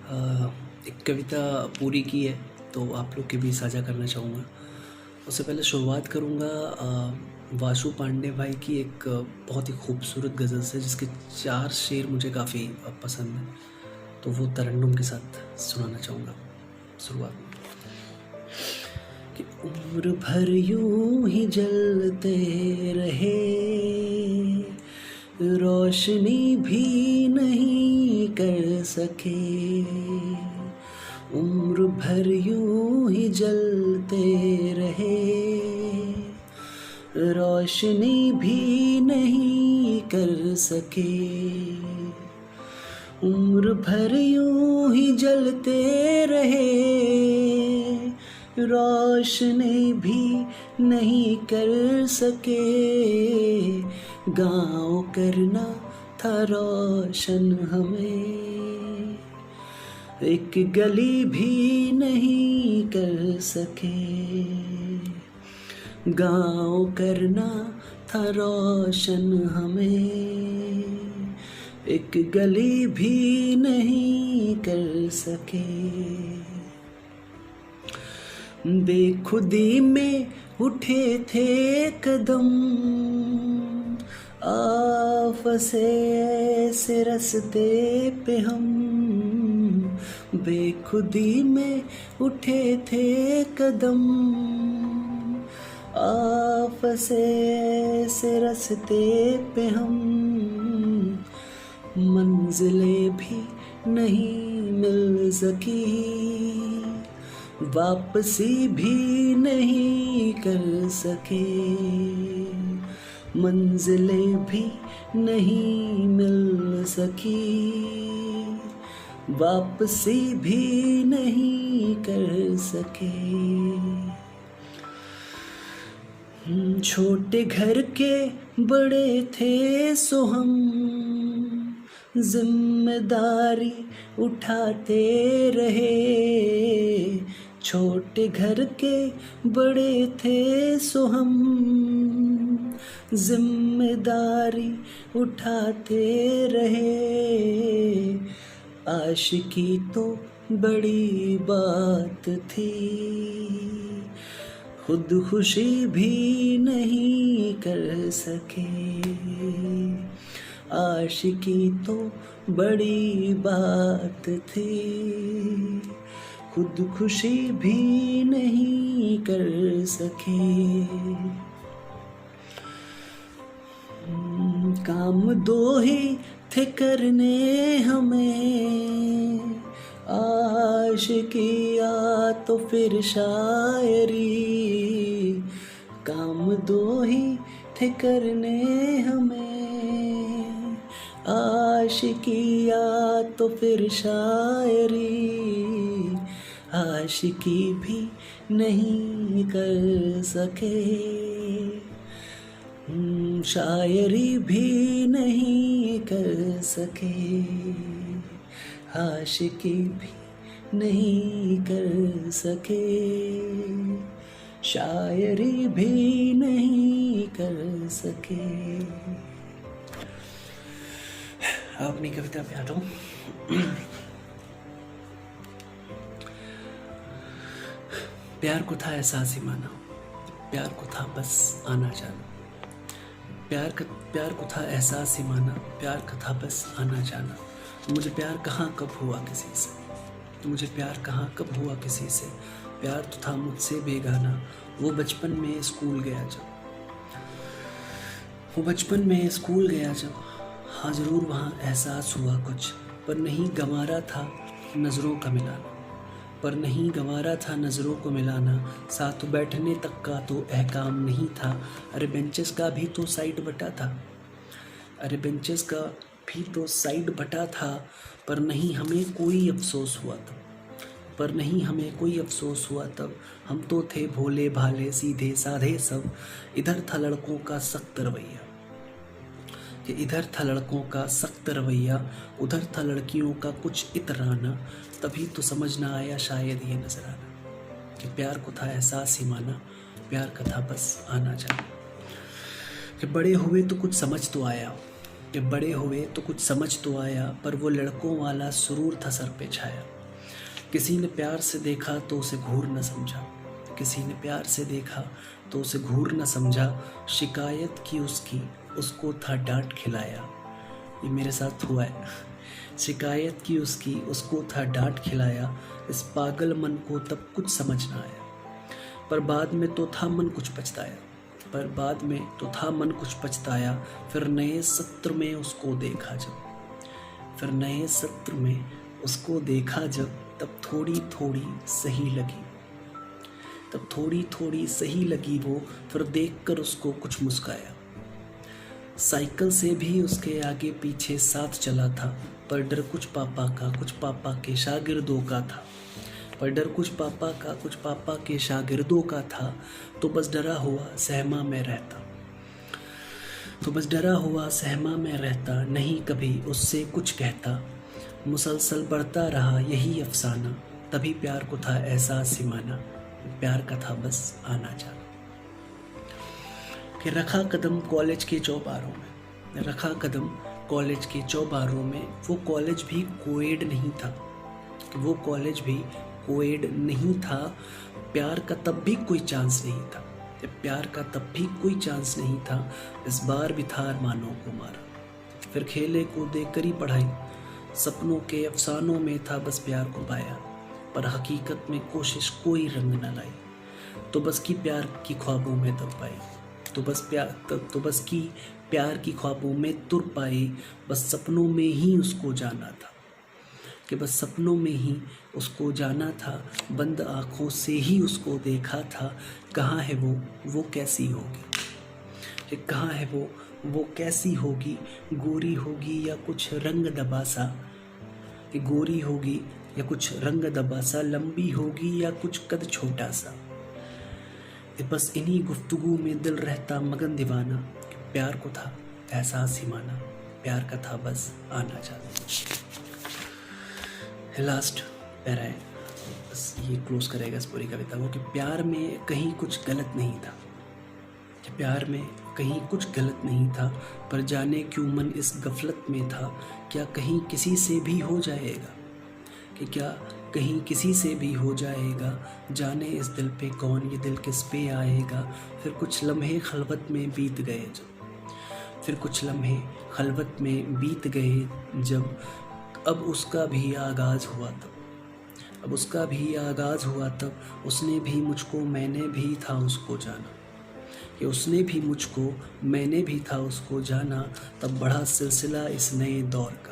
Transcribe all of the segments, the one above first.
एक कविता पूरी की है तो आप लोग के भी साझा करना चाहूँगा। उससे पहले शुरुआत करूँगा वासु पांडे भाई की एक बहुत ही खूबसूरत गज़ल से, जिसके 4 शेर मुझे काफ़ी पसंद हैं, तो वो तरन्नुम के साथ सुनाना चाहूँगा। शुरुआत कि उम्र भर यूं ही जलते रहे, रोशनी भी नहीं कर सके। उम्र भर यूं ही जलते रहे, रोशनी भी नहीं कर सके। उम्र भर यूं ही जलते रहे, रोशनी भी नहीं कर सके। गाँव करना था रोशन हमें, एक गली भी नहीं कर सके। गाँव करना था रोशन हमें, एक गली भी नहीं कर सके। बेखुदी में उठे थे कदम, आ फंसे ऐसे रास्ते पे हम। बेखुदी में उठे थे कदम, आ फंसे ऐसे रास्ते पे हम। मंजिलें भी नहीं मिल सकी, वापसी भी नहीं कर सके। मंजिलें भी नहीं मिल सकी, वापसी भी नहीं कर सके। छोटे घर के बड़े थे सो हम, जिम्मेदारी उठाते रहे। छोटे घर के बड़े थे सो हम, जिम्मेदारी उठाते रहे। आशिकी तो बड़ी बात थी, खुदकुशी भी नहीं कर सके। आशिकी तो बड़ी बात थी, खुदकुशी भी नहीं कर सके। काम दो ही थे करने हमें, आशिकी या तो फिर शायरी। काम दो ही थे करने हमें, आशिकी या तो फिर शायरी। आशिकी भी नहीं कर सके, शायरी भी नहीं कर सके। आशिकी भी नहीं कर सके, शायरी भी नहीं कर सके। अपनी कविता पे आता हूँ। प्यार को था एहसास ही माना, प्यार को था बस आना जाना। प्यार को था एहसास ही माना, प्यार का था बस आना जाना। मुझे प्यार कहाँ कब हुआ किसी से, मुझे प्यार कहाँ कब हुआ किसी से। प्यार तो था मुझसे बेगाना, वो बचपन में स्कूल गया जब। वो बचपन में स्कूल गया जब, हाँ ज़रूर वहाँ एहसास हुआ कुछ। पर नहीं गंवारा था नज़रों का मिलाना, पर नहीं गंवारा था नज़रों को मिलाना। साथ बैठने तक का तो अहकाम नहीं था, अरे बेंचेस का भी तो साइड बटा था। अरे बेंचेस का भी तो साइड बटा था, पर नहीं हमें कोई अफसोस हुआ तब। पर नहीं हमें कोई अफसोस हुआ तब। हम तो थे भोले भाले सीधे साधे सब। इधर था लड़कों का सख्त रवैया, कि इधर था लड़कों का सख्त रवैया, उधर था लड़कियों का कुछ इतराना। तभी तो समझ ना आया शायद ये नजराना, कि प्यार को था एहसास ही माना, प्यार का था बस आना जाना। कि बड़े हुए तो कुछ समझ तो आया, कि बड़े हुए तो कुछ समझ तो आया, पर वो लड़कों वाला सुरूर था सर पे छाया। किसी ने प्यार से देखा तो उसे घूर न समझा, किसी ने प्यार से देखा तो उसे घूर न समझा, शिकायत की उसकी उसको था डांट खिलाया। ये मेरे साथ हुआ है। शिकायत की उसकी उसको था डांट खिलाया, इस पागल मन को तब कुछ समझ न आया, पर बाद में तो था मन कुछ पछताया, पर बाद में तो था मन कुछ पछताया। फिर नए सत्र में उसको देखा जब, फिर नए सत्र में उसको देखा जब, तब थोड़ी थोड़ी सही लगी, तब थोड़ी थोड़ी सही लगी वो, फिर देखकर उसको कुछ मुस्काया। साइकिल से भी उसके आगे पीछे साथ चला था, पर डर कुछ पापा का कुछ पापा के शागिर्दों का था, पर डर कुछ पापा का कुछ पापा के शागिर्दों का था। तो बस डरा हुआ सहमा में रहता, तो बस डरा हुआ सहमा में रहता, नहीं कभी उससे कुछ कहता। मुसलसल बढ़ता रहा यही अफसाना, तभी प्यार को था एहसास ही माना, प्यार का था बस आना जाना। फिर रखा कदम कॉलेज के चौबारों में, रखा कदम कॉलेज के चौबारों में, वो कॉलेज भी कोएड नहीं था, वो कॉलेज भी कोएड नहीं था। प्यार का तब भी कोई चांस नहीं था, प्यार का तब भी कोई चांस नहीं था। इस बार भी था अरमानों को मारा, फिर खेले कूदे करी पढ़ाई, सपनों के अफसानों में था बस प्यार को पाया, पर हकीकत में कोशिश कोई रंग न लाई। तो बस की प्यार की ख्वाबों में दब पाई, तो बस की प्यार की ख्वाबों में तुर पाई। बस सपनों में ही उसको जाना था, कि बस सपनों में ही उसको जाना था, बंद आँखों से ही उसको देखा था। कहाँ है वो कैसी होगी, कि कहाँ है वो कैसी होगी, गोरी होगी या कुछ रंग दबा सा, कि गोरी होगी या कुछ रंग दबा सा, लंबी होगी या कुछ कद छोटा सा। बस इन्हीं गुफ्तगू में दिल रहता मगन दीवाना, कि प्यार को था एहसास ही माना, प्यार का था बस आना जाना। लास्ट पैरा है, बस ये क्लोज करेगा इस पूरी कविता को, कि प्यार में कहीं कुछ गलत नहीं था, कि प्यार में कहीं कुछ गलत नहीं था, पर जाने क्यों मन इस गफलत में था। क्या कहीं किसी से भी हो जाएगा, कि क्या कहीं किसी से भी हो जाएगा, जाने इस दिल पे कौन ये दिल किस पे आएगा। फिर कुछ लम्हे खलवत में बीत गए जब, फिर कुछ लम्हे खलवत में बीत गए जब, अब उसका भी आगाज़ हुआ तब, अब उसका भी आगाज़ हुआ तब, उसने भी मुझको मैंने भी था उसको जाना, कि उसने भी मुझको मैंने भी था उसको जाना। तब बढ़ा सिलसिला इस नए दौर का,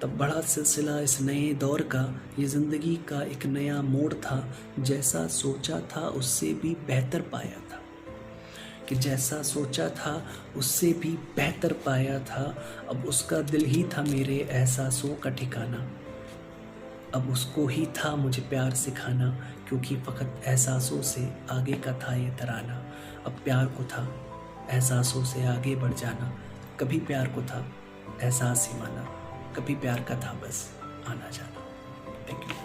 तब बढ़ा सिलसिला इस नए दौर का, ये ज़िंदगी का एक नया मोड़ था। जैसा सोचा था उससे भी बेहतर पाया था, कि जैसा सोचा था उससे भी बेहतर पाया था। अब उसका दिल ही था मेरे एहसासों का ठिकाना, अब उसको ही था मुझे प्यार सिखाना, क्योंकि फ़कत एहसासों से आगे का था ये तराना। अब प्यार को था एहसासों से आगे बढ़ जाना, कभी प्यार को था एहसास ही माना, कभी प्यार का था बस आना जाना। Thank you.